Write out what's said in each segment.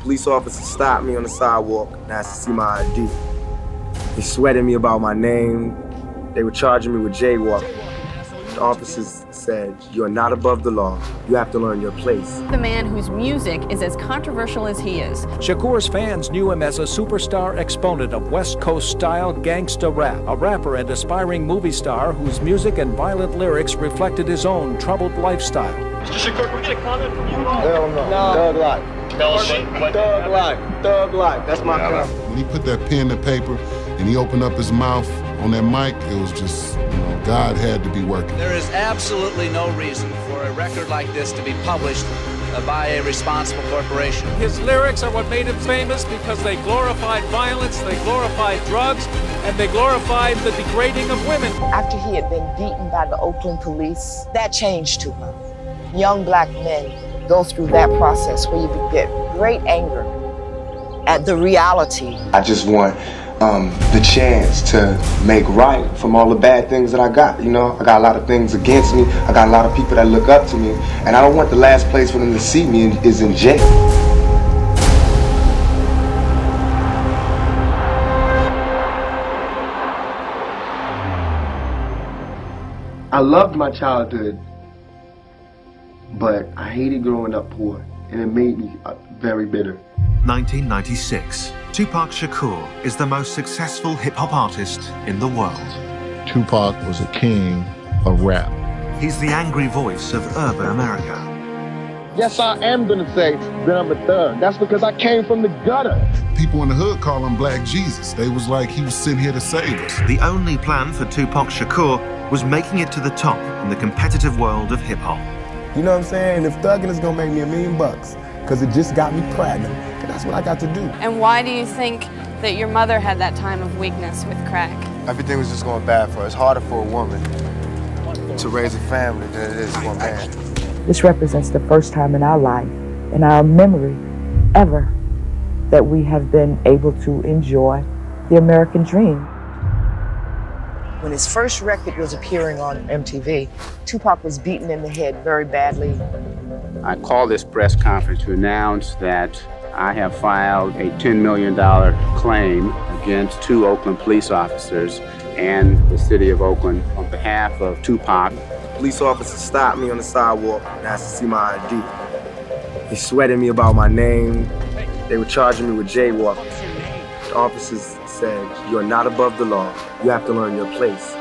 Police officer stopped me on the sidewalk and asked to see my ID. They sweated me about my name. They were charging me with jaywalking. The officers said, "You're not above the law. You have to learn your place." The man whose music is as controversial as he is. Shakur's fans knew him as a superstar exponent of West Coast-style gangsta rap, a rapper and aspiring movie star whose music and violent lyrics reflected his own troubled lifestyle. Mr. Shakur, can we get a comment from you? Hell no. Thug life. Thug life. Thug life. That's my comment. When he put that pen to paper and he opened up his mouth on that mic, it was just, God had to be working. There is absolutely no reason for a record like this to be published by a responsible corporation. His lyrics are what made him famous because they glorified violence, they glorified drugs, and they glorified the degrading of women. After he had been beaten by the Oakland police, that changed Tupac. Young black men go through that process where you get great anger at the reality. I just want the chance to make right from all the bad things that I got. I got a lot of things against me. I got a lot of people that look up to me. And I don't want the last place for them to see me is in jail. I loved my childhood, but I hated growing up poor, and it made me very bitter. 1996. Tupac Shakur is the most successful hip-hop artist in the world. Tupac was a king of rap. He's the angry voice of urban America. Yes, I am gonna say that I'm a thug. That's because I came from the gutter. People in the hood call him Black Jesus. They was like he was sitting here to save us. The only plan for Tupac Shakur was making it to the top in the competitive world of hip-hop. You know what I'm saying? If thugging is gonna make me $1 million, because it just got me platinum, and that's what I got to do. And why do you think that your mother had that time of weakness with crack? Everything was just going bad for her. It's harder for a woman to raise a family than it is for a man. This represents the first time in our life, in our memory, ever, that we have been able to enjoy the American dream. When his first record was appearing on MTV, Tupac was beaten in the head very badly. I call this press conference to announce that I have filed a $10 million claim against 2 Oakland police officers and the city of Oakland on behalf of Tupac. The police officer stopped me on the sidewalk and asked to see my ID. They sweated me about my name. They were charging me with jaywalking. The officers said, "You're not above the law. You have to learn your place."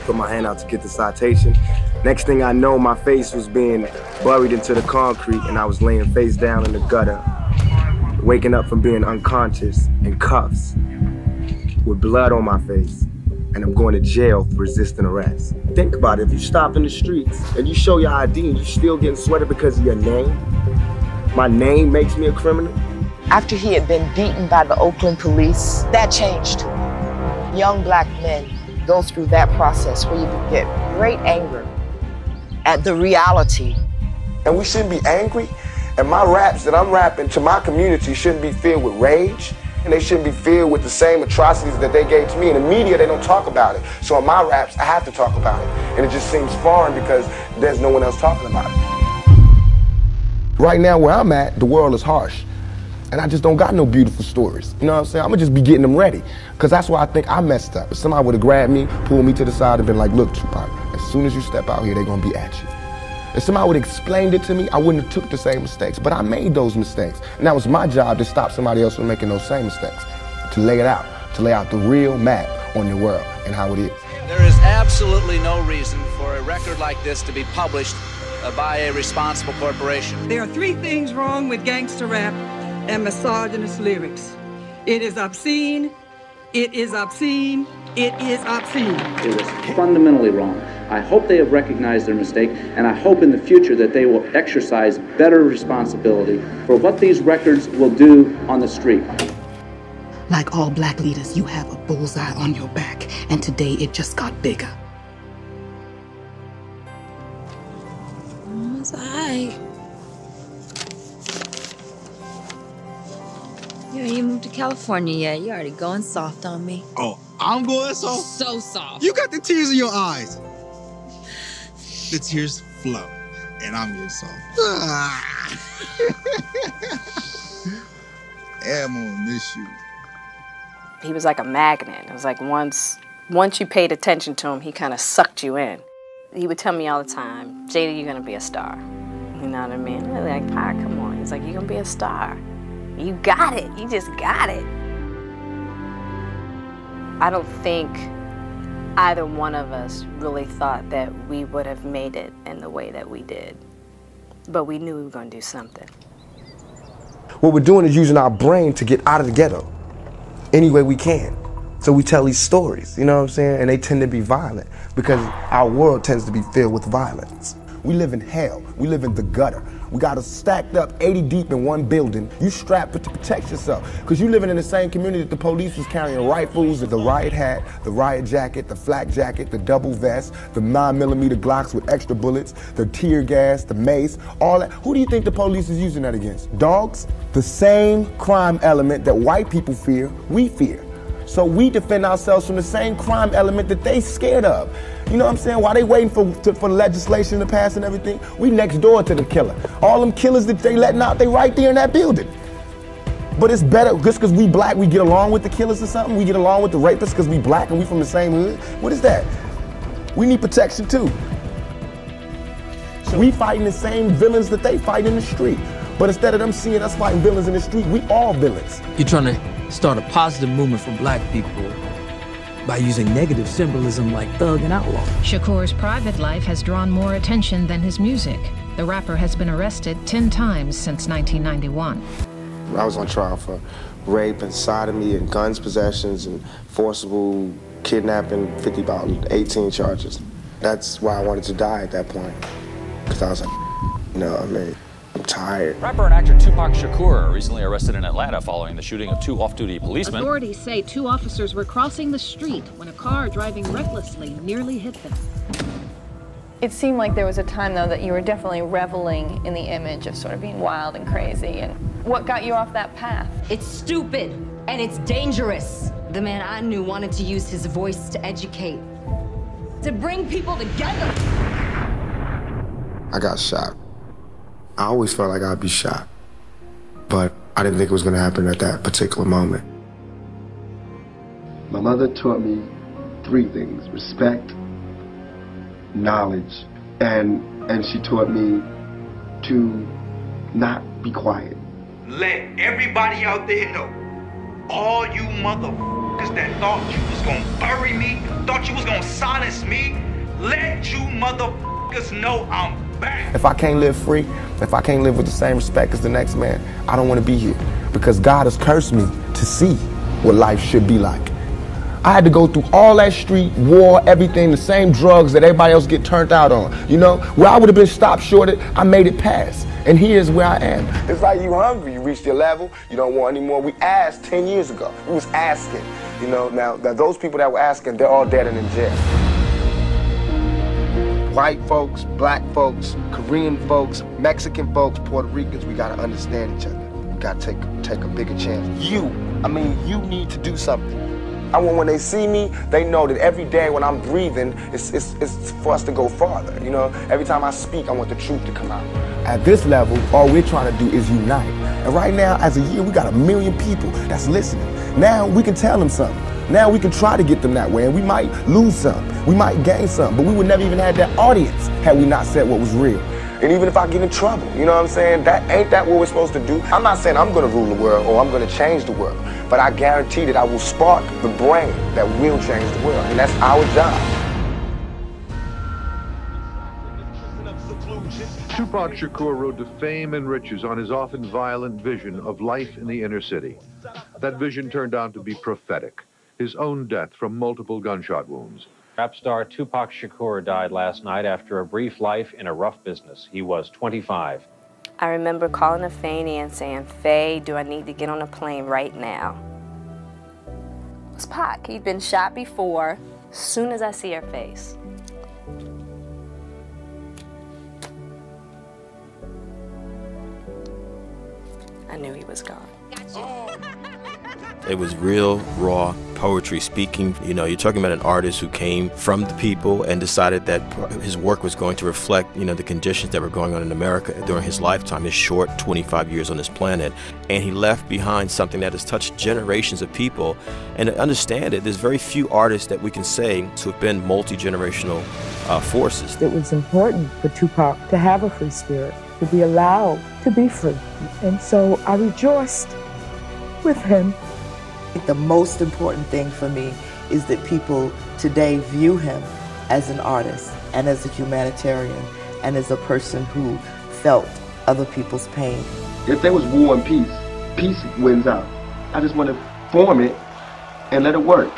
Put my hand out to get the citation. Next thing I know, my face was being buried into the concrete and I was laying face down in the gutter, waking up from being unconscious in cuffs with blood on my face, and I'm going to jail for resisting arrest. Think about it, if you stop in the streets and you show your ID and you're still getting sweated because of your name, my name makes me a criminal. After he had been beaten by the Oakland police, that changed him. Young black men go through that process where you get great anger at the reality. And we shouldn't be angry, and my raps that I'm rapping to my community shouldn't be filled with rage, and they shouldn't be filled with the same atrocities that they gave to me. In the media, they don't talk about it. So in my raps, I have to talk about it. And it just seems foreign because there's no one else talking about it. Right now where I'm at, the world is harsh. And I just don't got no beautiful stories. You know what I'm saying? I'm gonna just be getting them ready. Because that's why I think I messed up. If somebody would have grabbed me, pulled me to the side and been like, "Look, Tupac, as soon as you step out here, they're gonna be at you." If somebody would have explained it to me, I wouldn't have took the same mistakes. But I made those mistakes. And that was my job to stop somebody else from making those same mistakes. To lay it out. To lay out the real map on your world and how it is. There is absolutely no reason for a record like this to be published by a responsible corporation. There are 3 things wrong with gangster rap and misogynist lyrics. It is obscene, it is obscene, it is obscene. It was fundamentally wrong. I hope they have recognized their mistake, and I hope in the future that they will exercise better responsibility for what these records will do on the street. Like all black leaders, you have a bullseye on your back, and today it just got bigger. It's all right. You ain't even moved to California yet. You already going soft on me. Oh, I'm going soft? So soft. You got the tears in your eyes. The tears flow, and I'm getting soft. I'm gonna miss you. He was like a magnet. It was like once you paid attention to him, he kind of sucked you in. He would tell me all the time, Jada, you're gonna be a star. You know what I mean? I'm like, Pop, come on. He's like, you're gonna be a star. You got it. You just got it. I don't think either one of us really thought that we would have made it in the way that we did. But we knew we were gonna do something. What we're doing is using our brain to get out of the ghetto any way we can. So we tell these stories, you know what I'm saying? And they tend to be violent because our world tends to be filled with violence. We live in hell. We live in the gutter. We got us stacked up 80 deep in one building. You strapped to protect yourself because you living in the same community that the police was carrying rifles, the riot hat, the riot jacket, the flak jacket, the double vest, the 9mm Glocks with extra bullets, the tear gas, the mace, all that. Who do you think the police is using that against? Dogs? The same crime element that white people fear, we fear. So we defend ourselves from the same crime element that they scared of. You know what I'm saying? While they waiting for legislation to pass and everything, we next door to the killer. All them killers that they letting out, they right there in that building. But it's better, just because we black, we get along with the killers or something? We get along with the rapists because we black and we from the same hood? What is that? We need protection too. So we fighting the same villains that they fight in the street. But instead of them seeing us fighting villains in the street, we all villains. You're trying to start a positive movement for black people by using negative symbolism like thug and outlaw. Shakur's private life has drawn more attention than his music. The rapper has been arrested 10 times since 1991. I was on trial for rape and sodomy and guns possessions and forcible kidnapping, about 18 charges. That's why I wanted to die at that point. Because I was like, you know, I mean, I'm tired. Rapper and actor Tupac Shakur recently arrested in Atlanta following the shooting of 2 off-duty policemen. Authorities say 2 officers were crossing the street when a car driving recklessly nearly hit them. It seemed like there was a time, though, that you were definitely reveling in the image of sort of being wild and crazy. And what got you off that path? It's stupid and it's dangerous. The man I knew wanted to use his voice to educate, to bring people together. I got shot. I always felt like I'd be shot, but I didn't think it was going to happen at that particular moment. My mother taught me 3 things: respect, knowledge, and she taught me to not be quiet. Let everybody out there know, all you motherfuckers that thought you was gonna bury me, thought you was gonna silence me, let you motherfuckers know I'm back. If I can't live free, if I can't live with the same respect as the next man, I don't want to be here because God has cursed me to see what life should be like. I had to go through all that street, war, everything, the same drugs that everybody else get turned out on. You know, where I would have been stopped shorted, I made it past. And here's where I am. It's like you hungry, you reached your level, you don't want any more. We asked 10 years ago, we was asking. You know, now those people that were asking, they're all dead and in jail. White folks, black folks, Korean folks, Mexican folks, Puerto Ricans, we gotta understand each other. We gotta take a bigger chance. You need to do something. I want when they see me, they know that every day when I'm breathing, it's for us to go farther. You know, every time I speak, I want the truth to come out. At this level, all we're trying to do is unite. And right now, as a year, we got 1 million people that's listening. Now we can tell them something. Now we can try to get them that way, and we might lose some, we might gain some, but we would never even have that audience had we not said what was real. And even if I get in trouble, you know what I'm saying? Ain't that what we're supposed to do? I'm not saying I'm gonna rule the world or I'm gonna change the world, but I guarantee that I will spark the brain that will change the world, and that's our job. Tupac Shakur rode to fame and riches on his often violent vision of life in the inner city. That vision turned out to be prophetic. His own death from multiple gunshot wounds. Rap star Tupac Shakur died last night after a brief life in a rough business. He was 25. I remember calling a Fanny and saying, Faye, do I need to get on a plane right now? It was Pac. He'd been shot before. As soon as I see her face. I knew he was gone. It was real, raw poetry, speaking. You know, you're talking about an artist who came from the people and decided that his work was going to reflect, you know, the conditions that were going on in America during his lifetime, his short 25 years on this planet. And he left behind something that has touched generations of people. And to understand it, there's very few artists that we can say to have been multi-generational forces. It was important for Tupac to have a free spirit, to be allowed to be free. And so I rejoiced with him. The most important thing for me is that people today view him as an artist and as a humanitarian and as a person who felt other people's pain. If there was war and peace, peace wins out. I just want to form it and let it work.